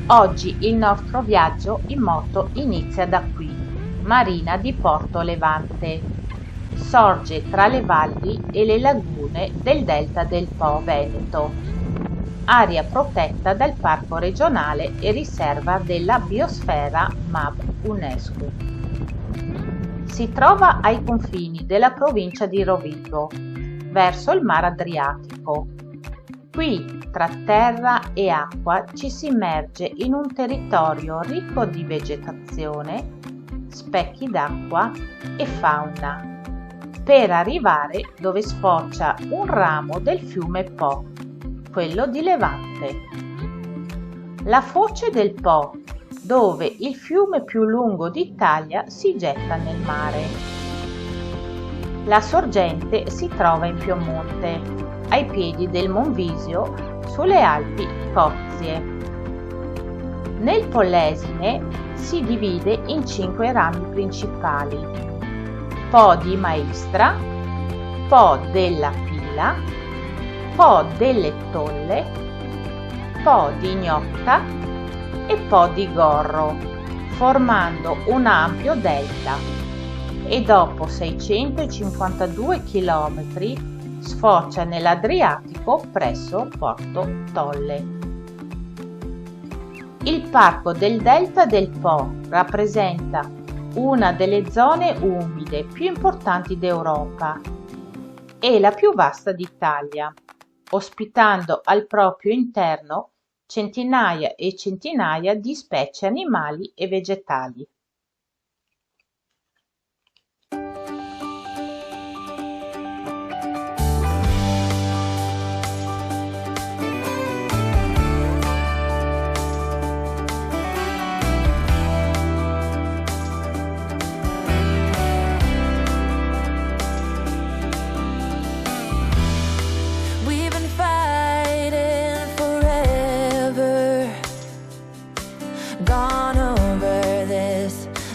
Oggi il nostro viaggio in moto inizia da qui, marina di Porto Levante. Sorge tra le valli e le lagune del delta del Po Veneto, area protetta dal Parco regionale e riserva della Biosfera MaB UNESCO. Si trova ai confini della provincia di Rovigo, verso il Mar Adriatico. Qui, tra terra e acqua, ci si immerge in un territorio ricco di vegetazione, specchi d'acqua e fauna, per arrivare dove sfocia un ramo del fiume Po, quello di Levante. La foce del Po, dove il fiume più lungo d'Italia si getta nel mare. La sorgente si trova in Piemonte, ai piedi del Monvisio, sulle Alpi Cozie. Nel Polesine si divide in 5 rami principali: Po di Maestra, Po della Pila, Po delle Tolle, Po di Gnocca e Po di Gorro, formando un ampio delta, e dopo 652 km sfocia nell'Adriatico presso Porto Tolle. Il Parco del Delta del Po rappresenta una delle zone umide più importanti d'Europa e la più vasta d'Italia, ospitando al proprio interno centinaia e centinaia di specie animali e vegetali.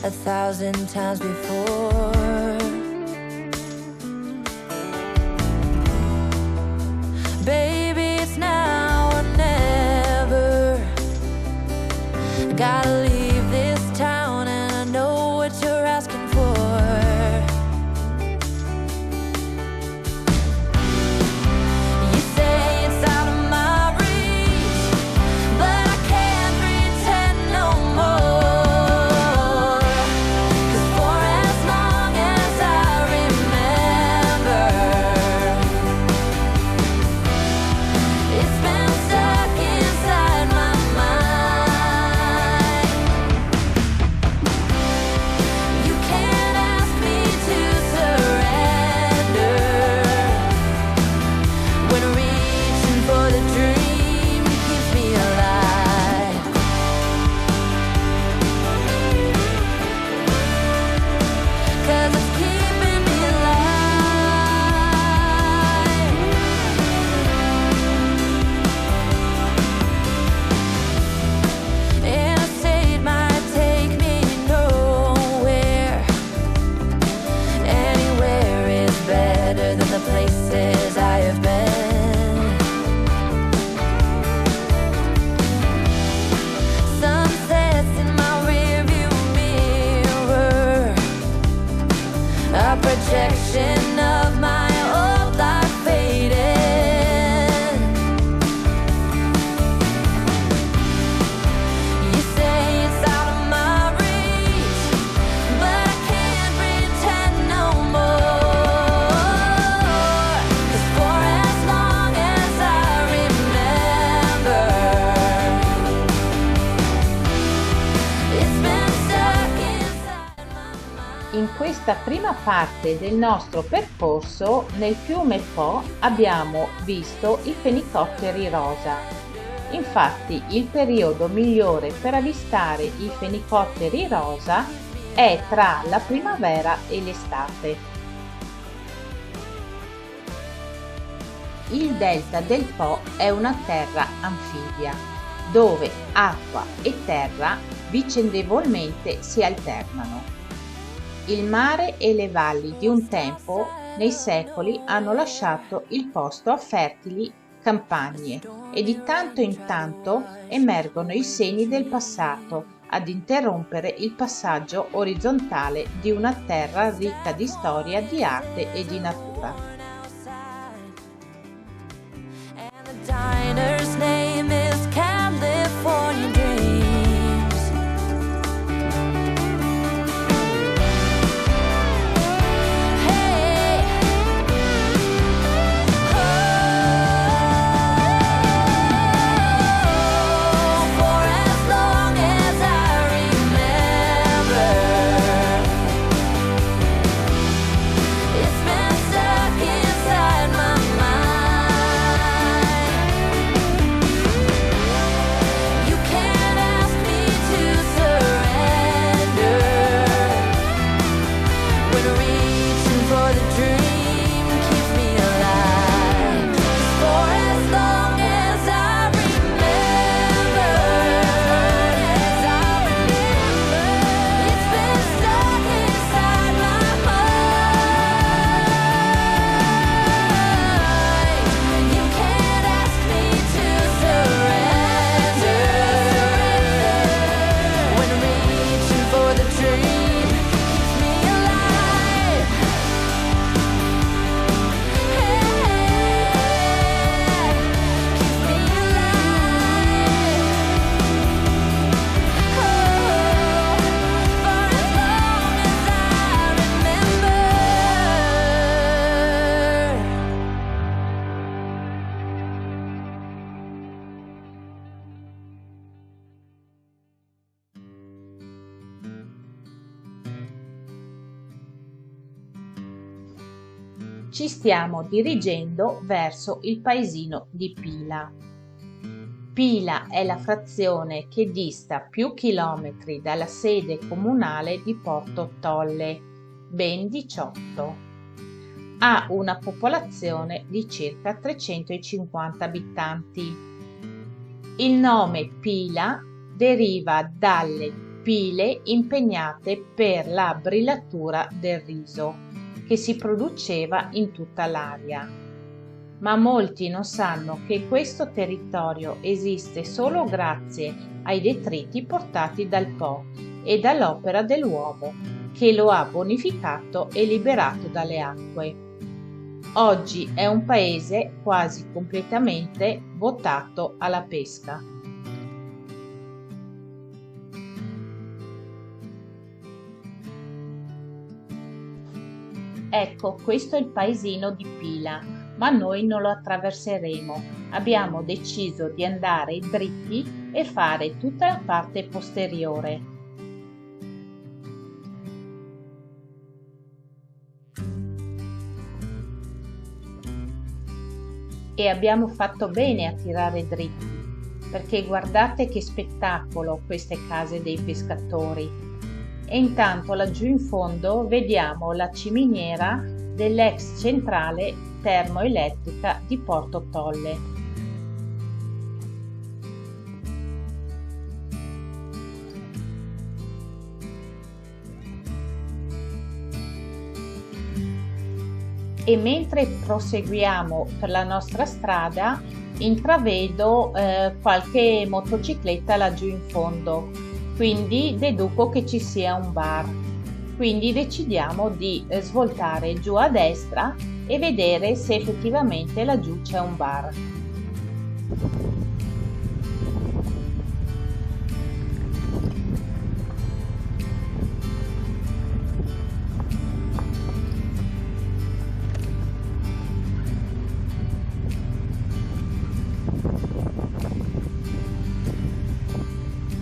A thousand times before. Baby, it's now or never. I gotta leave this town and I know what you're asking for. You say it's out of my reach, but I can't pretend no more. Projection of my old life fading. You say it's out of my reach, but I can't pretend no more. 'Cause for as long as I remember, it's been stuck inside my mind. In questa prima parte del nostro percorso nel fiume Po abbiamo visto i fenicotteri rosa. Infatti il periodo migliore per avvistare i fenicotteri rosa è tra la primavera e l'estate. Il delta del Po è una terra anfibia, dove acqua e terra vicendevolmente si alternano. Il mare e le valli di un tempo nei secoli hanno lasciato il posto a fertili campagne e di tanto in tanto emergono i segni del passato ad interrompere il passaggio orizzontale di una terra ricca di storia, di arte e di natura. Diner's name is California Dreams. Hey, oh, for as long as I remember, it's been stuck inside my mind. Ci stiamo dirigendo verso il paesino di Pila. Pila è la frazione che dista più chilometri dalla sede comunale di Porto Tolle, ben 18. Ha una popolazione di circa 350 abitanti. Il nome Pila deriva dalle pile impegnate per la brillatura del riso, che si produceva in tutta l'area. Ma molti non sanno che questo territorio esiste solo grazie ai detriti portati dal Po e dall'opera dell'uomo, che lo ha bonificato e liberato dalle acque. Oggi è un paese quasi completamente votato alla pesca. Ecco, questo è il paesino di Pila, ma noi non lo attraverseremo. Abbiamo deciso di andare dritti e fare tutta la parte posteriore. E abbiamo fatto bene a tirare dritti, perché guardate che spettacolo queste case dei pescatori. E intanto laggiù in fondo vediamo la ciminiera dell'ex centrale termoelettrica di Porto Tolle. E mentre proseguiamo per la nostra strada intravedo qualche motocicletta laggiù in fondo. Quindi deduco che ci sia un bar, quindi decidiamo di svoltare giù a destra e vedere se effettivamente laggiù c'è un bar.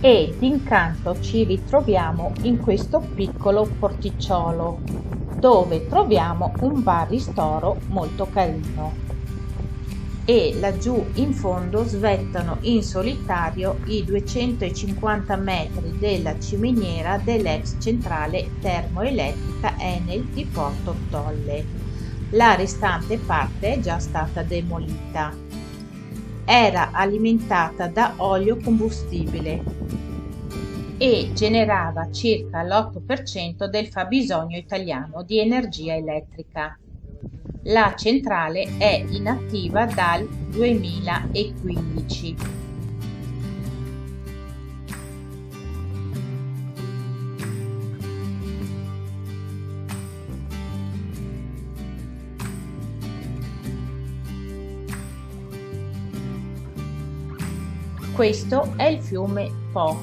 E d'incanto ci ritroviamo in questo piccolo porticciolo dove troviamo un bar ristoro molto carino e laggiù in fondo svettano in solitario i 250 metri della ciminiera dell'ex centrale termoelettrica Enel di Porto Tolle. La restante parte è già stata demolita. Era alimentata da olio combustibile e generava circa l'8% del fabbisogno italiano di energia elettrica. La centrale è inattiva dal 2015. Questo è il fiume Po,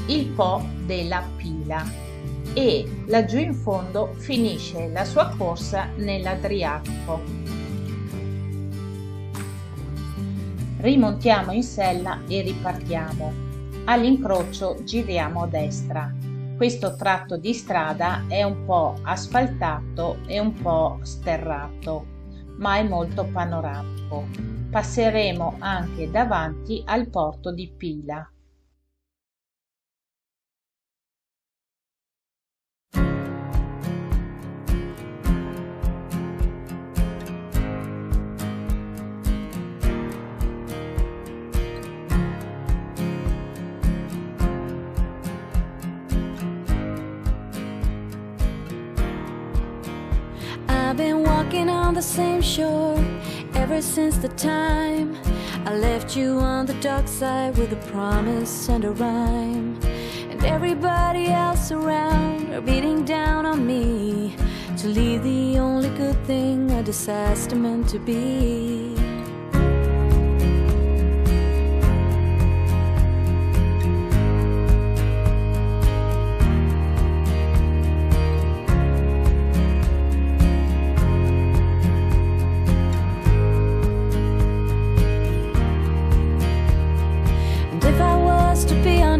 il Po della Pila, e laggiù in fondo finisce la sua corsa nell'Adriatico. Rimontiamo in sella e ripartiamo. All'incrocio giriamo a destra. Questo tratto di strada è un po' asfaltato e un po' sterrato, ma è molto panoramico. Passeremo anche davanti al porto di Pila. I've been walking on the same shore ever since the time I left you on the dark side with a promise and a rhyme. And everybody else around are beating down on me to leave the only good thing a disaster meant to be.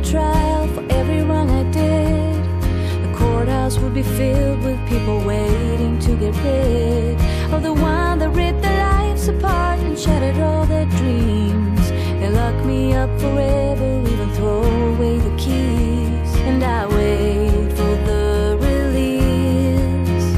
Trial for every wrong I did, the courthouse would be filled with people waiting to get rid of the one that ripped their lives apart and shattered all their dreams. They lock me up forever, even throw away the keys, and I wait for the release,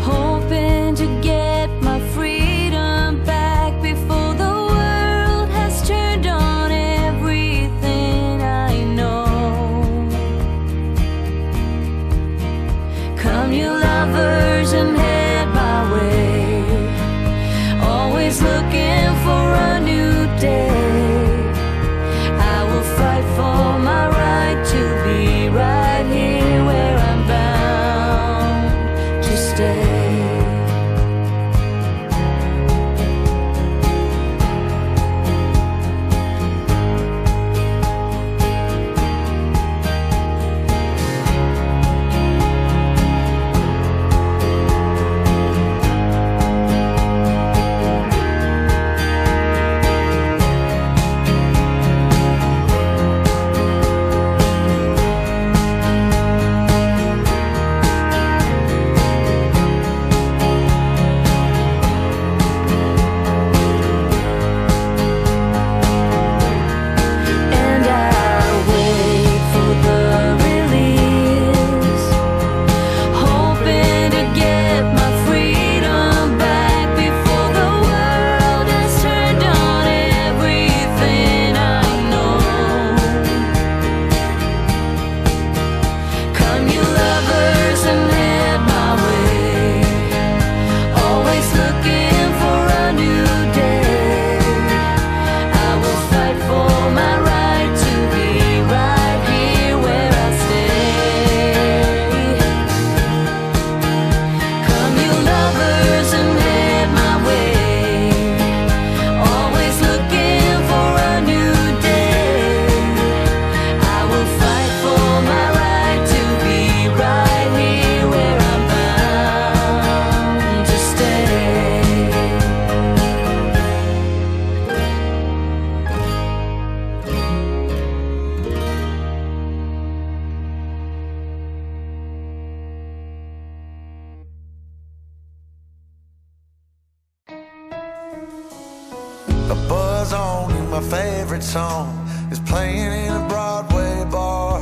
hoping to get my freedom back before the world has turned on everything I know. Come you lovers and head my way, always looking for a new day. I will fight for my right to be right here where I'm bound to stay. A buzz on you, my favorite song is playing in a Broadway bar.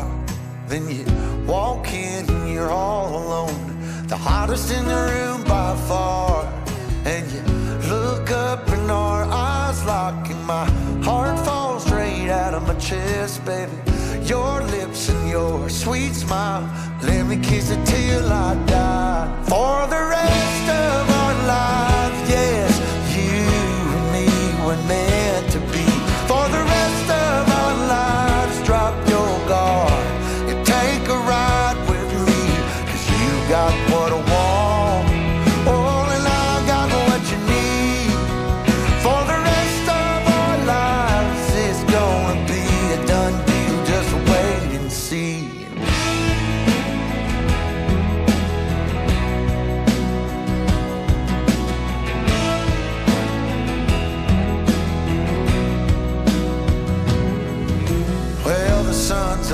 Then you walk in and you're all alone, the hottest in the room by far. And you look up and our eyes lock and my heart falls straight out of my chest, baby. Your lips and your sweet smile, let me kiss it till I die. For the rest of our lives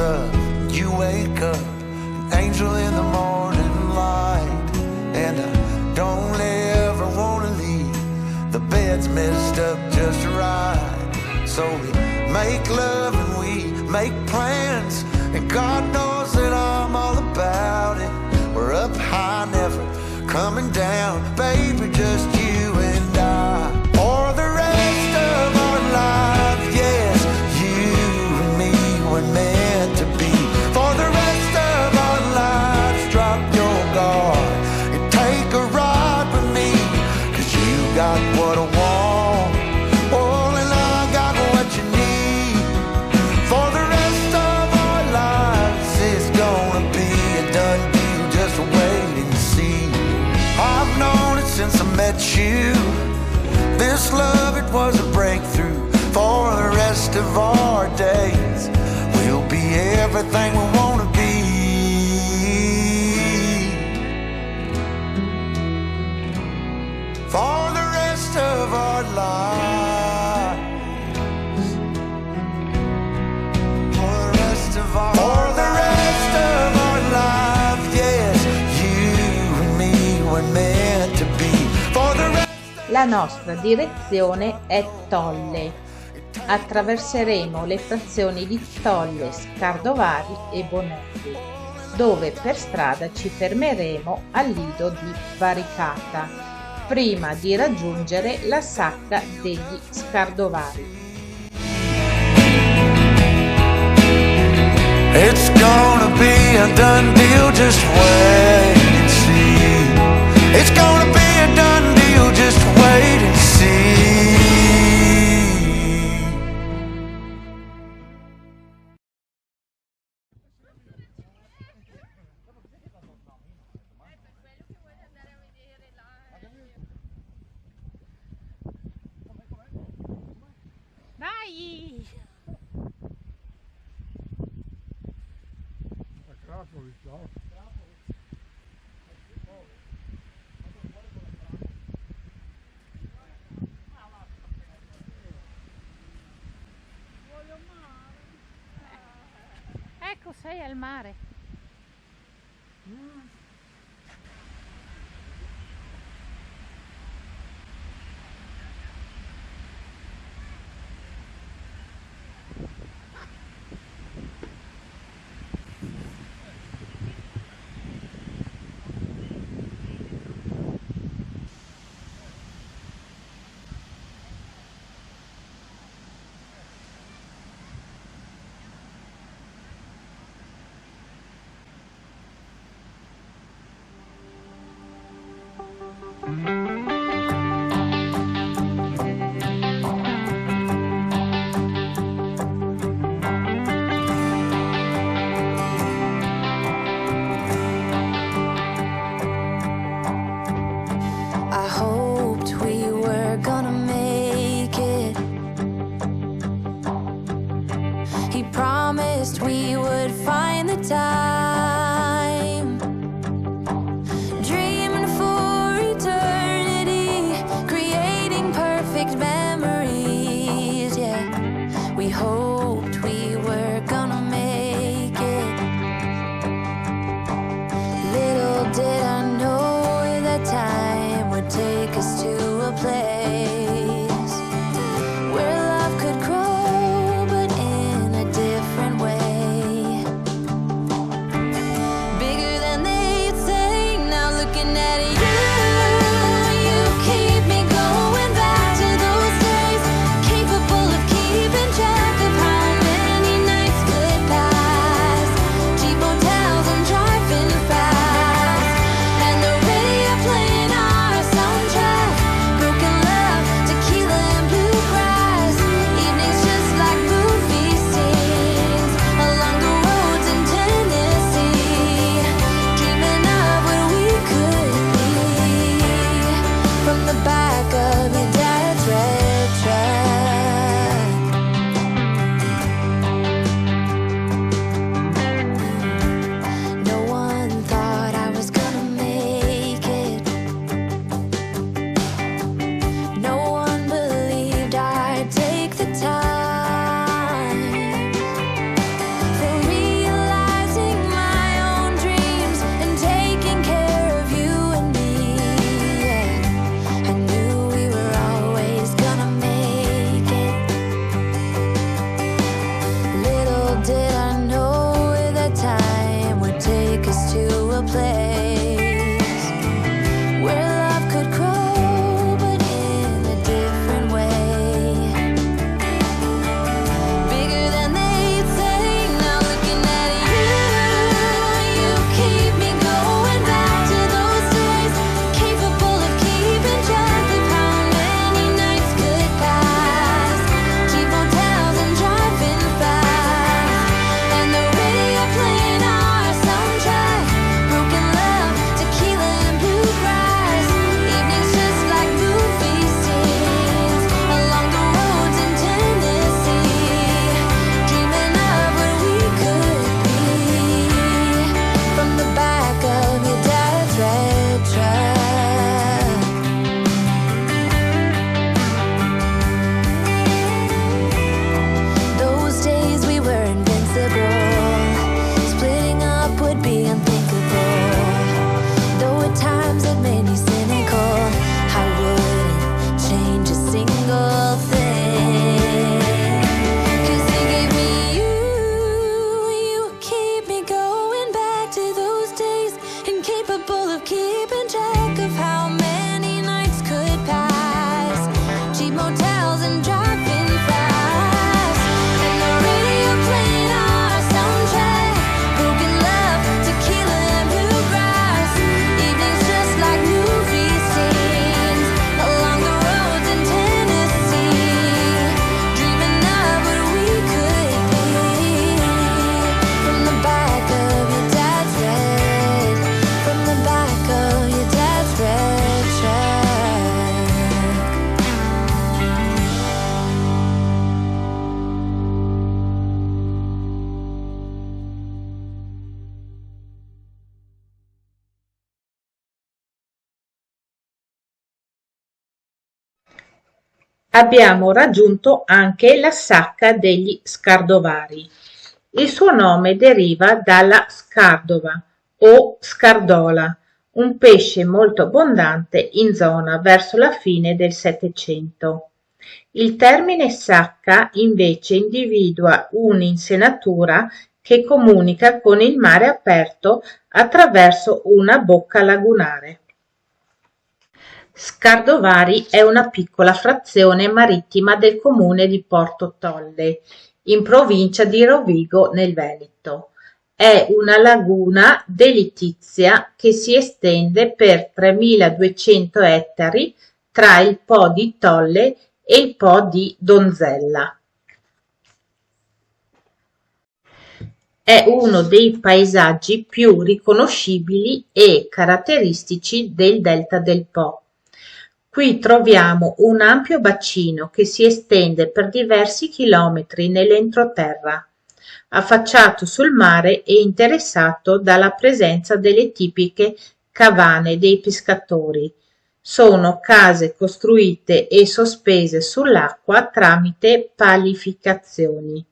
up, you wake up, an angel in the morning light. And I don't ever wanna leave, the bed's messed up just right. So we make love and we make plans, and God knows that I'm all about it. We're up high, never coming down, baby, just you and I. For the rest of our lives, yes, you and me were meant to be. For the rest of our lives, drop your guard and take a ride with me, 'cause you got what I want, oh, and I got what you need. For the rest of our lives, it's gonna be a done deal, just wait and see. I've known it since I met you, this love, it was a breakthrough. For the rest of our days, we'll be everything we wanna be. For the rest of our lives, for the rest of our lives, yes, you and me were meant to be. For the rest. La nostra direzione è Tolle. Attraverseremo le frazioni di Tolle, Scardovari e Bonelli, dove per strada ci fermeremo al lido di Baricata, prima di raggiungere la sacca degli Scardovari. It's gonna be a done deal, just wait and see. It's gonna be a done deal, just wait and see. Dai! Ecco, sei al mare. I hoped we were gonna make it. He promised we would find the time, dreaming for eternity, creating perfect memories. Yeah, we hoped we were gonna make it. Little did I know that time would take us to a place where love could grow, but in a different way. Bigger than they'd say, now looking at you keep me going back to those days, capable of keeping track of how many did I know that time would take us to a place where love could grow, but in a different way, bigger than they'd say. Now looking at you keep me going back to those days, capable of keeping track of how many nights could pass, cheap hotels and driving fast, and the radio playing our soundtrack, broken love, tequila and bluegrass, evenings just like movie scenes, along the roads in Tennessee, dreaming of what we could be, from the back of your dad's red truck. Those days we were invincible, splitting up would be unthinkable, though at times it made me cynical. I wouldn't change a single thing, 'cause you gave me you keep me going back to those days, incapable of keeping track of how many nights could pass, cheap motels and driving fast, and the radio playing our soundtrack, broken love, tequila and bluegrass, evenings just like movie scenes, along the roads in Tennessee, dreaming of what we could be, from the back of your dad's red, from the back of your dad's red truck. Abbiamo raggiunto anche la sacca degli Scardovari. Il suo nome deriva dalla scardova o scardola, un pesce molto abbondante in zona verso la fine del Settecento. Il termine sacca invece individua un'insenatura che comunica con il mare aperto attraverso una bocca lagunare. Scardovari è una piccola frazione marittima del comune di Porto Tolle, in provincia di Rovigo nel Veneto. È una laguna delitizia che si estende per 3.200 ettari tra il Po di Tolle e il Po di Donzella. È uno dei paesaggi più riconoscibili e caratteristici del delta del Po. Qui troviamo un ampio bacino che si estende per diversi chilometri nell'entroterra, affacciato sul mare e interessato dalla presenza delle tipiche cabane dei pescatori. Sono case costruite e sospese sull'acqua tramite palificazioni.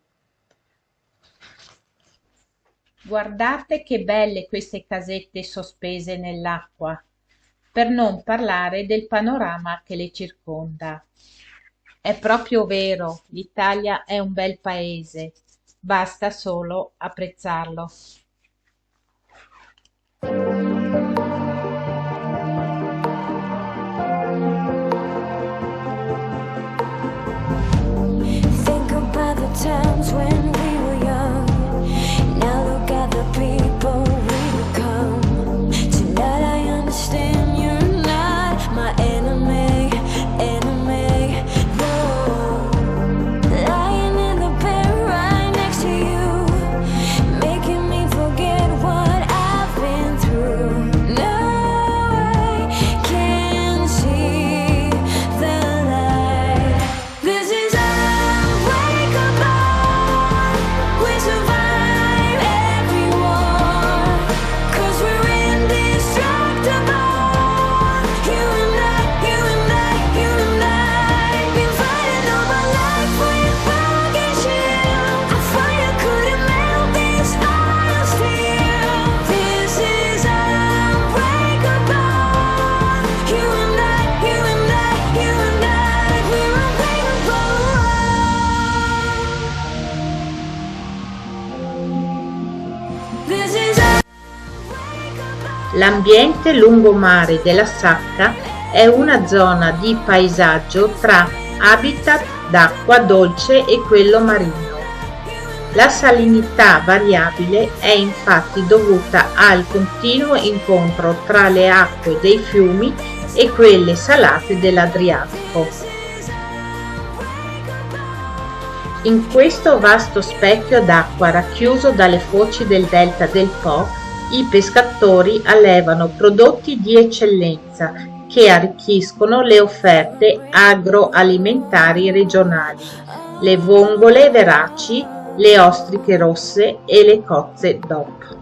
Guardate che belle queste casette sospese nell'acqua, per non parlare del panorama che le circonda. È proprio vero, l'Italia è un bel paese, basta solo apprezzarlo. Think about the times when we were young. Now look at the people we become. Tonight I understand you're not my enemy, enemy. No, lying in the bed right next to you, making me forget what I've been through. Now I can see the light. This is unbreakable. L'ambiente lungomare della Sacca è una zona di paesaggio tra habitat d'acqua dolce e quello marino. La salinità variabile è infatti dovuta al continuo incontro tra le acque dei fiumi e quelle salate dell'Adriatico. In questo vasto specchio d'acqua racchiuso dalle foci del delta del Po, i pescatori allevano prodotti di eccellenza che arricchiscono le offerte agroalimentari regionali: le vongole veraci, le ostriche rosse e le cozze DOP.